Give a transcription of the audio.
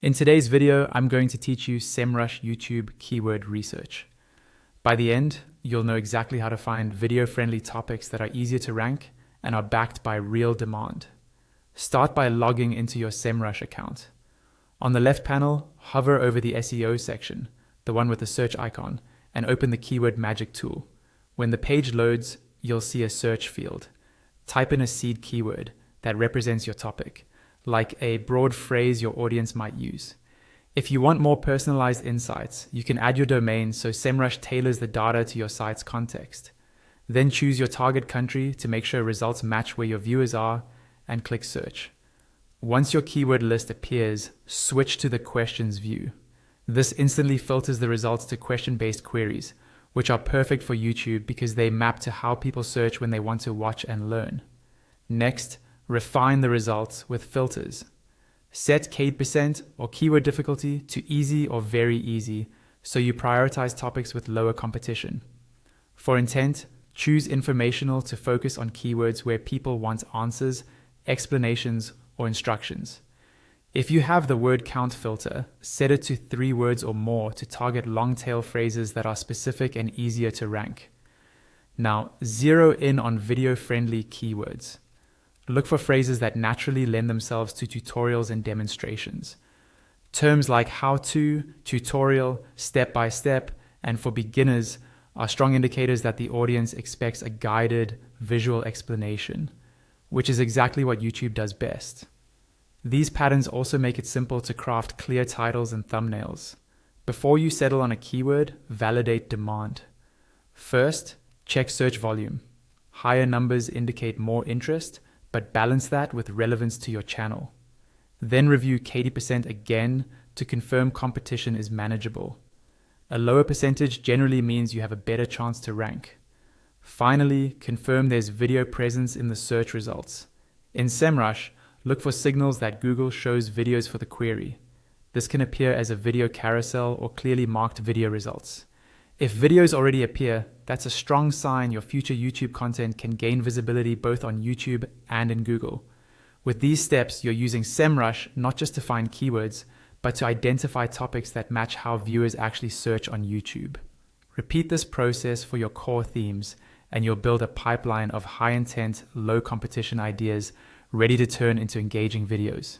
In today's video, I'm going to teach you Semrush YouTube keyword research. By the end, you'll know exactly how to find video-friendly topics that are easier to rank and are backed by real demand. Start by logging into your Semrush account. On the left panel, hover over the SEO section, the one with the search icon, and open the keyword magic tool. When the page loads, you'll see a search field. Type in a seed keyword that represents your topic, like a broad phrase your audience might use. If you want more personalized insights, you can add your domain so Semrush tailors the data to your site's context. Then choose your target country to make sure results match where your viewers are, and click search. Once your keyword list appears, switch to the questions view. This instantly filters the results to question-based queries, which are perfect for YouTube because they map to how people search when they want to watch and learn. Next, refine the results with filters. Set keyword% or keyword difficulty to easy or very easy so you prioritize topics with lower competition. For intent, choose informational to focus on keywords where people want answers, explanations, or instructions. If you have the word count filter, set it to 3 words or more to target long tail phrases that are specific and easier to rank. Now, zero in on video-friendly keywords. Look for phrases that naturally lend themselves to tutorials and demonstrations. Terms like how-to, tutorial, step-by-step, and for beginners are strong indicators that the audience expects a guided, visual explanation, which is exactly what YouTube does best. These patterns also make it simple to craft clear titles and thumbnails. Before you settle on a keyword, validate demand. First, check search volume. Higher numbers indicate more interest, but balance that with relevance to your channel. Then review keyword% again to confirm competition is manageable. A lower percentage generally means you have a better chance to rank. Finally, confirm there's video presence in the search results. In Semrush, look for signals that Google shows videos for the query. This can appear as a video carousel or clearly marked video results. If videos already appear, that's a strong sign your future YouTube content can gain visibility both on YouTube and in Google. With these steps, you're using Semrush not just to find keywords, but to identify topics that match how viewers actually search on YouTube. Repeat this process for your core themes, and you'll build a pipeline of high-intent, low-competition ideas ready to turn into engaging videos.